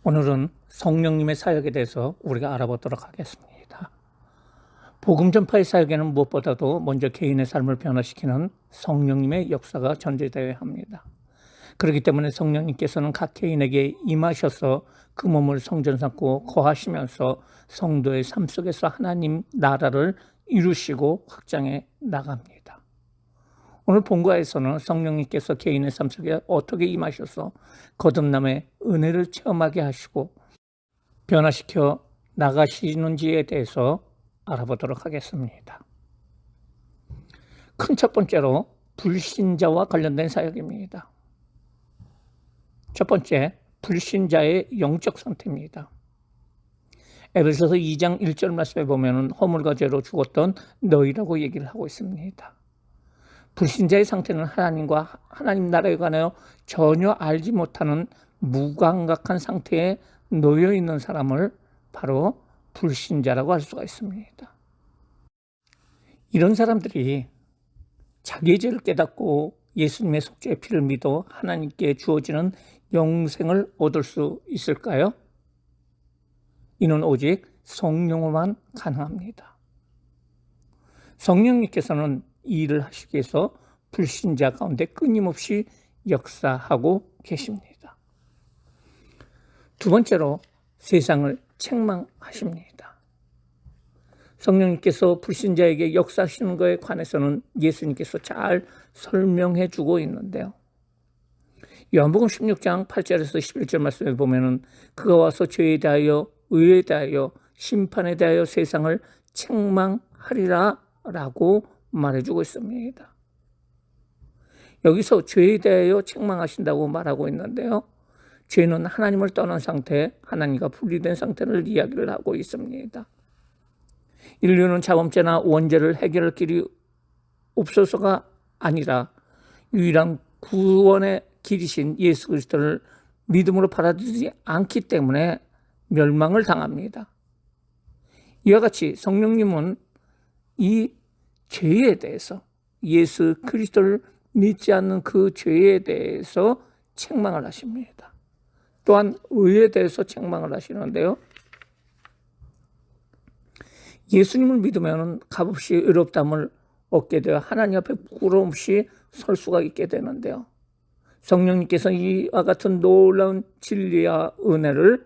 오늘은 성령님의 사역에 대해서 우리가 알아보도록 하겠습니다. 복음 전파의 사역에는 무엇보다도 먼저 개인의 삶을 변화시키는 성령님의 역사가 전제되어야 합니다. 그렇기 때문에 성령님께서는 각 개인에게 임하셔서 그 몸을 성전 삼고 거하시면서 성도의 삶 속에서 하나님 나라를 이루시고 확장해 나갑니다. 오늘 본과에서는 성령님께서 개인의 삶 속에 어떻게 임하셔서 거듭남의 은혜를 체험하게 하시고 변화시켜 나가시는지에 대해서 알아보도록 하겠습니다. 큰 첫 번째로 불신자와 관련된 사역입니다. 첫 번째, 불신자의 영적 상태입니다. 에베소서 2장 1절 말씀에 보면 허물과 죄로 죽었던 너희라고 얘기를 하고 있습니다. 불신자의 상태는 하나님과 하나님 나라에 관하여 전혀 알지 못하는 무감각한 상태에 놓여 있는 사람을 바로 불신자라고 할 수가 있습니다. 이런 사람들이 자기의 죄를 깨닫고 예수님의 속죄의 피를 믿어 하나님께 주어지는 영생을 얻을 수 있을까요? 이는 오직 성령으로만 가능합니다. 성령님께서는 이 일을 하시기 위해서 불신자 가운데 끊임없이 역사하고 계십니다. 두 번째로 세상을 책망하십니다. 성령님께서 불신자에게 역사하시는 것에 관해서는 예수님께서 잘 설명해 주고 있는데요. 요한복음 16장 8절에서 11절 말씀에 보면은 그가 와서 죄에 대하여 의에 대하여 심판에 대하여 세상을 책망하리라 라고 말해주고 있습니다. 여기서 죄에 대하여 책망하신다고 말하고 있는데요. 죄는 하나님을 떠난 상태, 하나님과 분리된 상태를 이야기를 하고 있습니다. 인류는 자범죄나 원죄를 해결할 길이 없어서가 아니라 유일한 구원의 길이신 예수 그리스도를 믿음으로 받아들이지 않기 때문에 멸망을 당합니다. 이와 같이 성령님은 이 죄에 대해서 예수 그리스도를 믿지 않는 그 죄에 대해서 책망을 하십니다. 또한 의에 대해서 책망을 하시는데요. 예수님을 믿으면 값없이 의롭다함을 얻게 되어 하나님 앞에 부끄러움 없이 설 수가 있게 되는데요. 성령님께서 이와 같은 놀라운 진리와 은혜를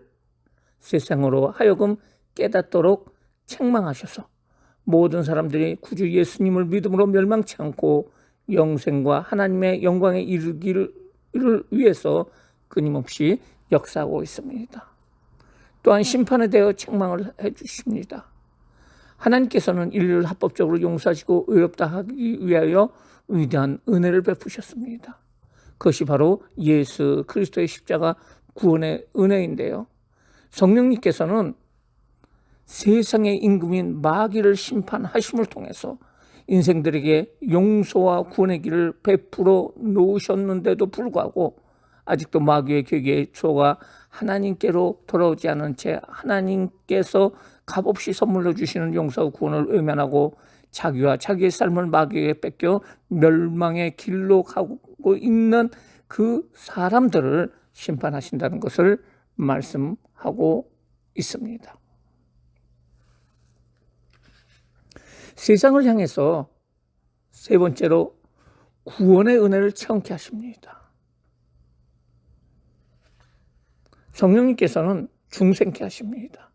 세상으로 하여금 깨닫도록 책망하셔서 모든 사람들이 구주 예수님을 믿음으로 멸망치 않고 영생과 하나님의 영광에 이르기를 위해서 끊임없이 역사하고 있습니다. 또한 심판에 대해 책망을 해주십니다. 하나님께서는 인류를 합법적으로 용서하시고 의롭다 하기 위하여 위대한 은혜를 베푸셨습니다. 그것이 바로 예수 그리스도의 십자가 구원의 은혜인데요. 성령님께서는 세상의 임금인 마귀를 심판하심을 통해서 인생들에게 용서와 구원의 길을 베풀어 놓으셨는데도 불구하고 아직도 마귀의 계기의 초가 하나님께로 돌아오지 않은 채 하나님께서 값없이 선물로 주시는 용서와 구원을 외면하고 자기와 자기의 삶을 마귀에게 뺏겨 멸망의 길로 가고 있는 그 사람들을 심판하신다는 것을 말씀하고 있습니다. 세상을 향해서 세 번째로 구원의 은혜를 체험케 하십니다. 성령님께서는 중생케 하십니다.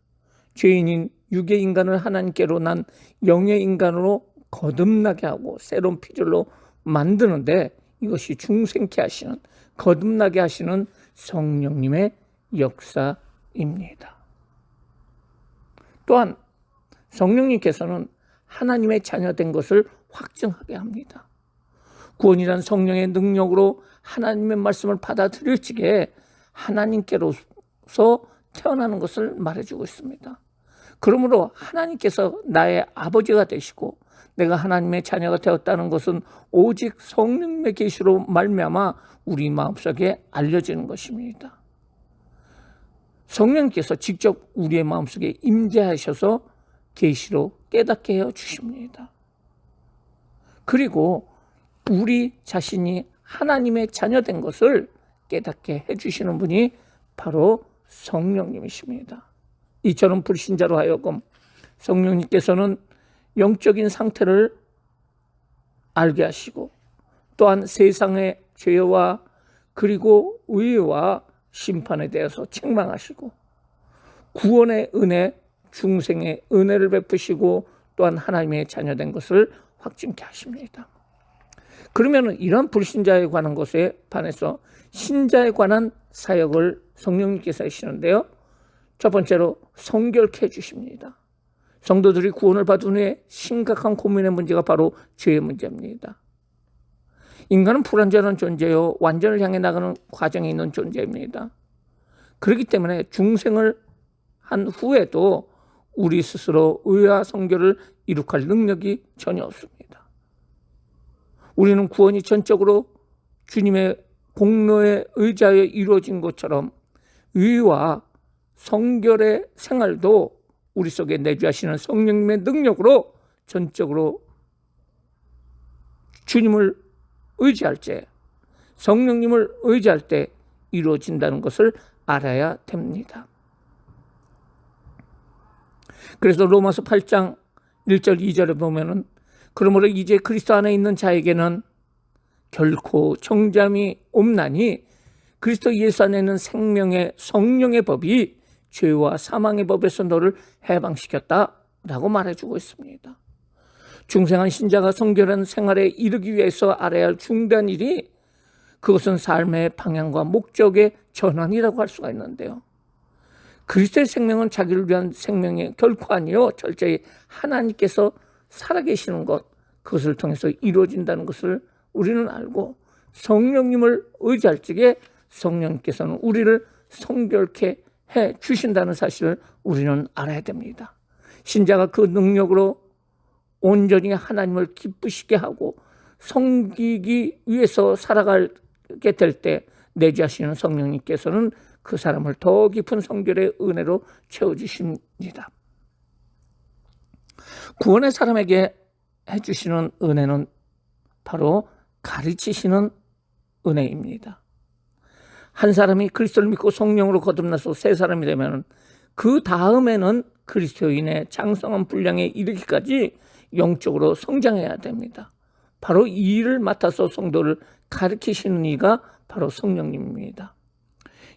죄인인 육의 인간을 하나님께로 난 영의 인간으로 거듭나게 하고 새로운 피조로 만드는데 이것이 중생케 하시는, 거듭나게 하시는 성령님의 역사입니다. 또한 성령님께서는 하나님의 자녀된 것을 확증하게 합니다. 구원이란 성령의 능력으로 하나님의 말씀을 받아들일 적에 하나님께로서 태어나는 것을 말해주고 있습니다. 그러므로 하나님께서 나의 아버지가 되시고 내가 하나님의 자녀가 되었다는 것은 오직 성령님의 계시로 말미암아 우리 마음속에 알려지는 것입니다. 성령님께서 직접 우리의 마음속에 임재하셔서 계시로 깨닫게 해 주십니다. 그리고 우리 자신이 하나님의 자녀된 것을 깨닫게 해 주시는 분이 바로 성령님이십니다. 이처럼 불신자로 하여금 성령님께서는 영적인 상태를 알게 하시고 또한 세상의 죄와 그리고 의와 심판에 대해서 책망하시고 구원의 은혜, 중생의 은혜를 베푸시고 또한 하나님의 자녀된 것을 확증케 하십니다. 그러면 이런 불신자에 관한 것에 반해서 신자에 관한 사역을 성령님께서 하시는데요. 첫 번째로 성결케 해주십니다. 성도들이 구원을 받은 후에 심각한 고민의 문제가 바로 죄의 문제입니다. 인간은 불완전한 존재요, 완전을 향해 나가는 과정에 있는 존재입니다. 그렇기 때문에 중생을 한 후에도 우리 스스로 의와 성결을 이룩할 능력이 전혀 없습니다. 우리는 구원이 전적으로 주님의 공로에 의지하여 이루어진 것처럼 의와 성결의 생활도 우리 속에 내주하시는 성령님의 능력으로 전적으로 주님을 의지할 때, 성령님을 의지할 때 이루어진다는 것을 알아야 됩니다. 그래서 로마서 8장 1절 2절에 보면은 그러므로 이제 그리스도 안에 있는 자에게는 결코 정죄함이 없나니 그리스도 예수 안에 있는 생명의 성령의 법이 죄와 사망의 법에서 너를 해방시켰다라고 말해주고 있습니다. 중생한 신자가 성결한 생활에 이르기 위해서 알아야 할 중대한 일이 그것은 삶의 방향과 목적의 전환이라고 할 수가 있는데요. 그리스도의 생명은 자기를 위한 생명이 결코 아니요 철저히 하나님께서 살아계시는 것, 그것을 통해서 이루어진다는 것을 우리는 알고 성령님을 의지할 적에 성령님께서는 우리를 성결케 해 주신다는 사실을 우리는 알아야 됩니다. 신자가 그 능력으로 온전히 하나님을 기쁘시게 하고 섬기기 위해서 살아가게 될 때 내주하시는 성령님께서는 그 사람을 더 깊은 성결의 은혜로 채워주십니다. 구원의 사람에게 해주시는 은혜는 바로 가르치시는 은혜입니다. 한 사람이 그리스도를 믿고 성령으로 거듭나서 새 사람이 되면 그 다음에는 그리스도인의 장성한 분량에 이르기까지 영적으로 성장해야 됩니다. 바로 이 일을 맡아서 성도를 가르치시는 이가 바로 성령님입니다.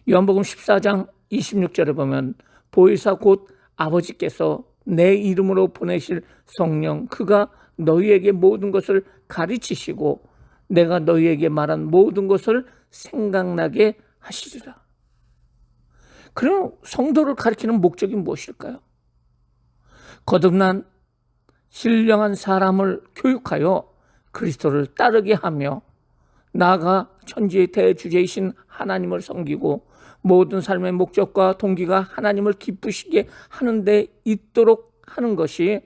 요한복음 14장 26절에 보면 보혜사 곧 아버지께서 내 이름으로 보내실 성령 그가 너희에게 모든 것을 가르치시고 내가 너희에게 말한 모든 것을 생각나게 하시리라. 그럼 성도를 가르치는 목적이 무엇일까요? 거듭난 신령한 사람을 교육하여 그리스도를 따르게 하며 나아가 천지의 대주제이신 하나님을 섬기고 모든 삶의 목적과 동기가 하나님을 기쁘시게 하는 데 있도록 하는 것이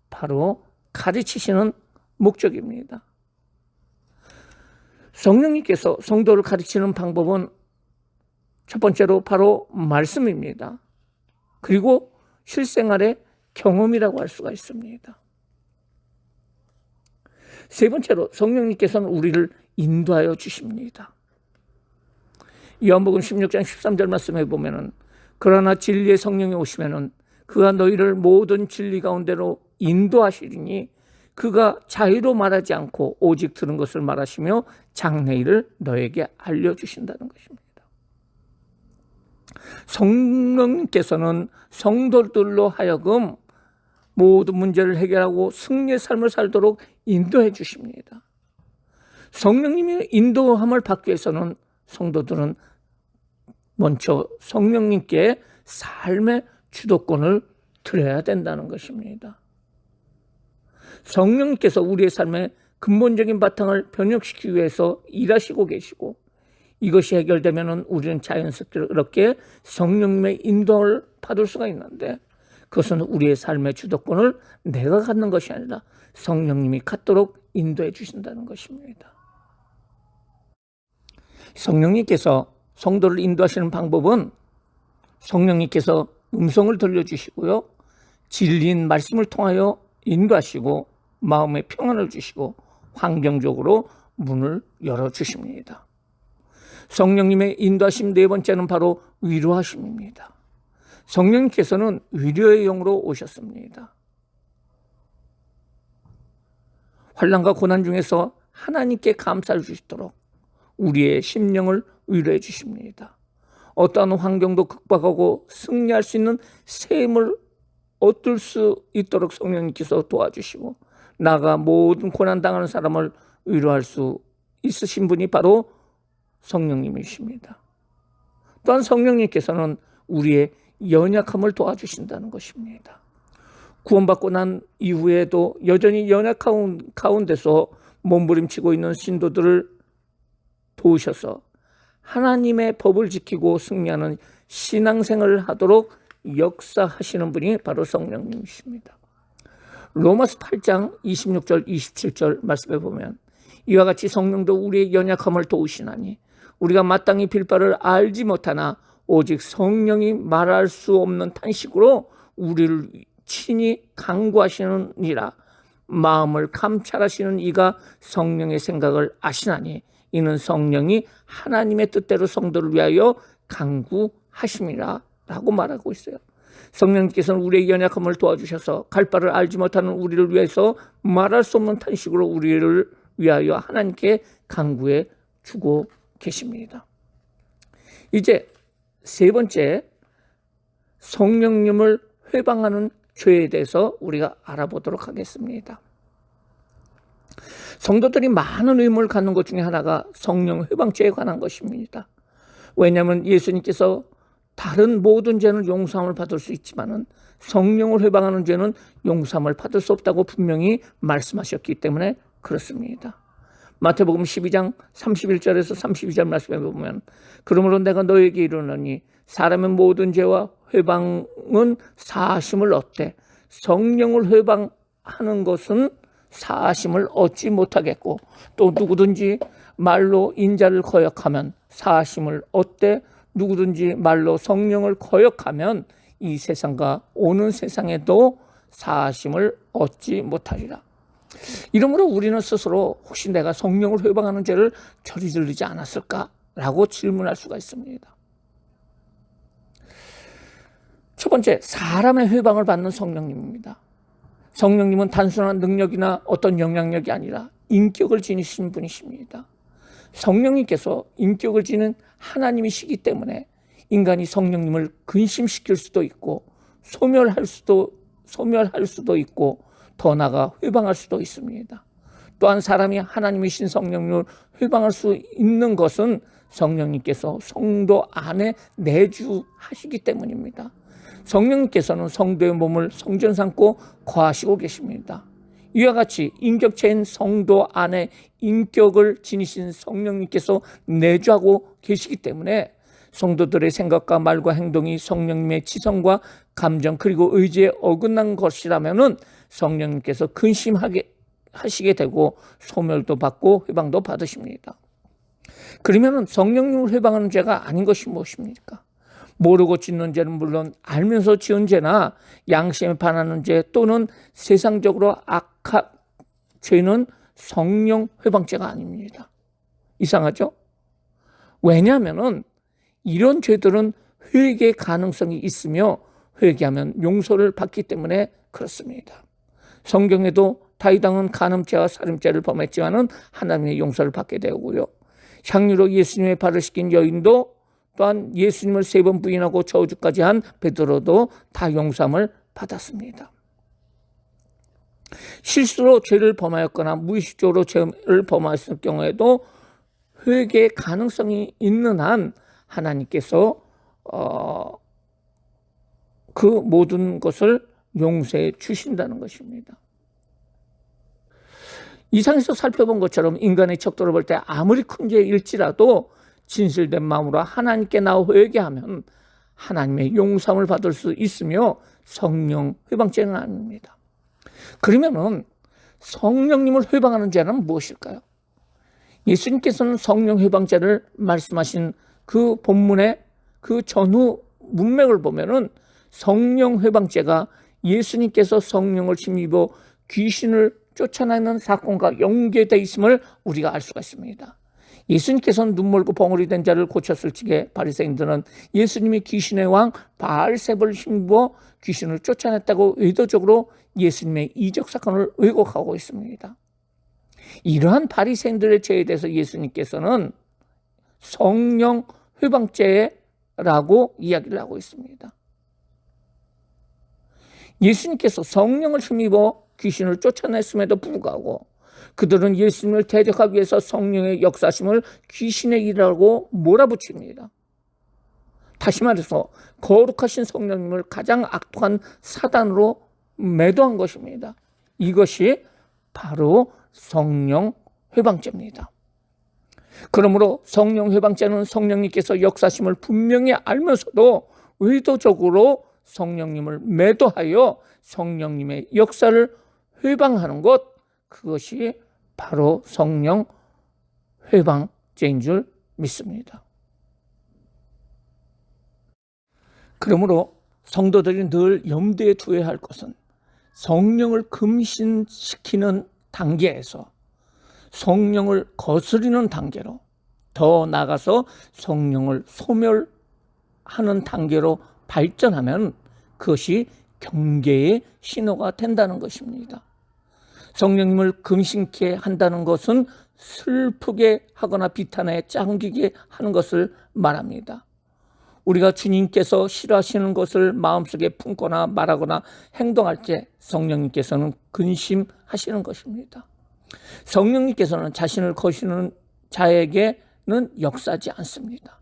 바로 가르치시는 목적입니다. 성령님께서 성도를 가르치는 방법은 첫 번째로 바로 말씀입니다. 그리고 실생활의 경험이라고 할 수가 있습니다. 세 번째로 성령님께서는 우리를 인도하여 주십니다. 요한복음 16장 13절 말씀해 보면은 그러나 진리의 성령이 오시면은 그가 너희를 모든 진리 가운데로 인도하시리니 그가 자유로 말하지 않고 오직 들은 것을 말하시며 장래일을 너에게 알려주신다는 것입니다. 성령님께서는 성도들로 하여금 모든 문제를 해결하고 승리의 삶을 살도록 인도해 주십니다. 성령님의 인도함을 받기 위해서는 성도들은 먼저 성령님께 삶의 주도권을 드려야 된다는 것입니다. 성령님께서 우리의 삶의 근본적인 바탕을 변혁시키기 위해서 일하시고 계시고 이것이 해결되면 우리는 자연스럽게 성령님의 인도를 받을 수가 있는데 그것은 우리의 삶의 주도권을 내가 갖는 것이 아니라 성령님이 갖도록 인도해 주신다는 것입니다. 성령님께서 성도를 인도하시는 방법은 성령님께서 음성을 들려주시고요. 진리인 말씀을 통하여 인도하시고 마음의 평안을 주시고 환경적으로 문을 열어주십니다. 성령님의 인도하심 네 번째는 바로 위로하심입니다. 성령님께서는 위로의 영으로 오셨습니다. 환난과 고난 중에서 하나님께 감사를 주시도록 우리의 심령을 위로해 주십니다. 어떠한 환경도 극복하고 승리할 수 있는 새 힘을 얻을 수 있도록 성령님께서 도와주시고 나가 모든 고난당하는 사람을 위로할 수 있으신 분이 바로 성령님이십니다. 또한 성령님께서는 우리의 연약함을 도와주신다는 것입니다. 구원받고 난 이후에도 여전히 연약한 가운데서 몸부림치고 있는 신도들을 도우셔서 하나님의 법을 지키고 승리하는 신앙생활을 하도록 역사하시는 분이 바로 성령님이십니다. 로마서 8장 26절 27절 말씀에 보면 이와 같이 성령도 우리의 연약함을 도우시나니 우리가 마땅히 빌 바를 알지 못하나 오직 성령이 말할 수 없는 탄식으로 우리를 친히 간구하시느니라. 마음을 감찰하시는 이가 성령의 생각을 아시나니 이는 성령이 하나님의 뜻대로 성도를 위하여 간구하심이라 라고 말하고 있어요. 성령님께서는 우리의 연약함을 도와주셔서 갈 바를 알지 못하는 우리를 위해서 말할 수 없는 탄식으로 우리를 위하여 하나님께 간구해 주고 계십니다. 이제 세 번째, 성령님을 회방하는 죄에 대해서 우리가 알아보도록 하겠습니다. 성도들이 많은 의문을 갖는 것 중에 하나가 성령 회방죄에 관한 것입니다. 왜냐하면 예수님께서 다른 모든 죄는 용서함을 받을 수 있지만 성령을 회방하는 죄는 용서함을 받을 수 없다고 분명히 말씀하셨기 때문에 그렇습니다. 마태복음 12장 31절에서 32절 말씀에 보면 그러므로 내가 너에게 이르노니 사람의 모든 죄와 회방은 사하심을 얻되 성령을 회방하는 것은 사하심을 얻지 못하겠고 또 누구든지 말로 인자를 거역하면 사하심을 얻되 누구든지 말로 성령을 거역하면 이 세상과 오는 세상에도 사하심을 얻지 못하리라. 이러므로 우리는 스스로 혹시 내가 성령을 회방하는 죄를 저지르지 않았을까라고 질문할 수가 있습니다. 첫 번째, 사람의 회방을 받는 성령님입니다. 성령님은 단순한 능력이나 어떤 영향력이 아니라 인격을 지니신 분이십니다. 성령님께서 인격을 지닌 하나님이시기 때문에 인간이 성령님을 근심시킬 수도 있고 소멸할 수도 있고 더 나아가 회방할 수도 있습니다. 또한 사람이 하나님이신 성령님을 회방할 수 있는 것은 성령님께서 성도 안에 내주하시기 때문입니다. 성령님께서는 성도의 몸을 성전 삼고 거하시고 계십니다. 이와 같이 인격체인 성도 안에 인격을 지니신 성령님께서 내주하고 계시기 때문에 성도들의 생각과 말과 행동이 성령님의 지성과 감정 그리고 의지에 어긋난 것이라면 성령님께서 근심하게 하시게 되고 소멸도 받고 회방도 받으십니다. 그러면 성령님을 회방하는 죄가 아닌 것이 무엇입니까? 모르고 짓는 죄는 물론 알면서 지은 죄나 양심에 반하는 죄 또는 세상적으로 악한 죄는 성령 회방죄가 아닙니다. 이상하죠? 왜냐하면 이런 죄들은 회개 가능성이 있으며 회개하면 용서를 받기 때문에 그렇습니다. 성경에도 다윗왕은 간음죄와 살인죄를 범했지만은 하나님의 용서를 받게 되고요. 향유로 예수님의 발을 씻긴 여인도 또한 예수님을 3번 부인하고 저주까지 한 베드로도 다 용서함을 받았습니다. 실수로 죄를 범하였거나 무의식적으로 죄를 범하였을 경우에도 회개의 가능성이 있는 한 하나님께서 그 모든 것을 용서해 주신다는 것입니다. 이 상에서 살펴본 것처럼 인간의 척도를 볼 때 아무리 큰 죄일지라도 진실된 마음으로 하나님께 나와 회개하면 하나님의 용서함을 받을 수 있으며 성령 회방죄는 아닙니다. 그러면은 성령님을 회방하는 죄는 무엇일까요? 예수님께서는 성령 회방죄를 말씀하신 그 본문의 그 전후 문맥을 보면은 성령 회방죄가 예수님께서 성령을 힘입어 귀신을 쫓아내는 사건과 연계되어 있음을 우리가 알 수가 있습니다. 예수님께서는 눈멀고 벙어리 된 자를 고쳤을 적에 바리새인들은 예수님이 귀신의 왕 바알세불을 힘입어 귀신을 쫓아냈다고 의도적으로 예수님의 이적 사건을 왜곡하고 있습니다. 이러한 바리새인들의 죄에 대해서 예수님께서는 성령 회방죄라고 이야기를 하고 있습니다. 예수님께서 성령을 힘입어 귀신을 쫓아냈음에도 불구하고 그들은 예수님을 대적하기 위해서 성령의 역사심을 귀신의 일이라고 몰아붙입니다. 다시 말해서 거룩하신 성령님을 가장 악독한 사단으로 매도한 것입니다. 이것이 바로 성령 회방죄입니다. 그러므로 성령 회방죄는 성령님께서 역사심을 분명히 알면서도 의도적으로 성령님을 매도하여 성령님의 역사를 회방하는 것, 그것이 바로 성령 회방죄인 줄 믿습니다. 그러므로 성도들이 늘 염두에 두어야 할 것은 성령을 금신시키는 단계에서 성령을 거스리는 단계로, 더 나아가서 성령을 소멸하는 단계로 발전하면 그것이 경계의 신호가 된다는 것입니다. 성령님을 금신케 한다는 것은 슬프게 하거나 비탄에 짱기게 하는 것을 말합니다. 우리가 주님께서 싫어하시는 것을 마음속에 품거나 말하거나 행동할 때 성령님께서는 근심하시는 것입니다. 성령님께서는 자신을 거시는 자에게는 역사하지 않습니다.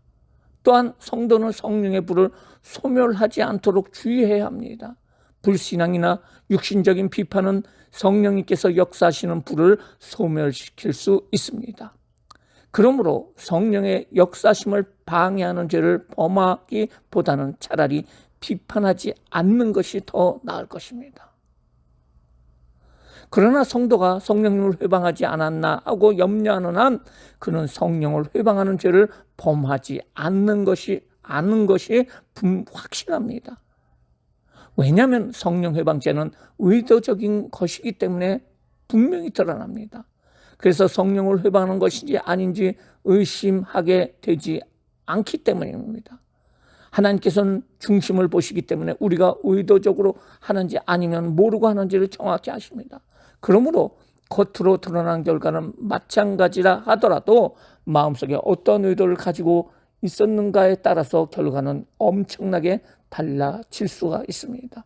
또한 성도는 성령의 불을 소멸하지 않도록 주의해야 합니다. 불신앙이나 육신적인 비판은 성령님께서 역사하시는 불을 소멸시킬 수 있습니다. 그러므로 성령의 역사심을 방해하는 죄를 범하기보다는 차라리 비판하지 않는 것이 더 나을 것입니다. 그러나 성도가 성령님을 회방하지 않았나 하고 염려하는 한 그는 성령을 회방하는 죄를 범하지 않는 것이 확실합니다. 왜냐하면 성령 회방죄는 의도적인 것이기 때문에 분명히 드러납니다. 그래서 성령을 회방하는 것인지 아닌지 의심하게 되지 않기 때문입니다. 하나님께서는 중심을 보시기 때문에 우리가 의도적으로 하는지 아니면 모르고 하는지를 정확히 아십니다. 그러므로 겉으로 드러난 결과는 마찬가지라 하더라도 마음속에 어떤 의도를 가지고 있었는가에 따라서 결과는 엄청나게 달라질 수가 있습니다.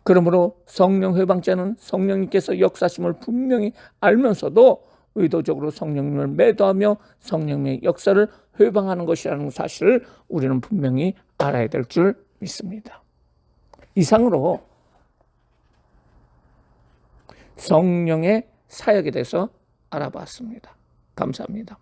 그러므로 성령 회방죄는 성령님께서 역사심을 분명히 알면서도 의도적으로 성령님을 매도하며 성령님의 역사를 회방하는 것이라는 사실을 우리는 분명히 알아야 될 줄 믿습니다. 이상으로 성령의 사역에 대해서 알아봤습니다. 감사합니다.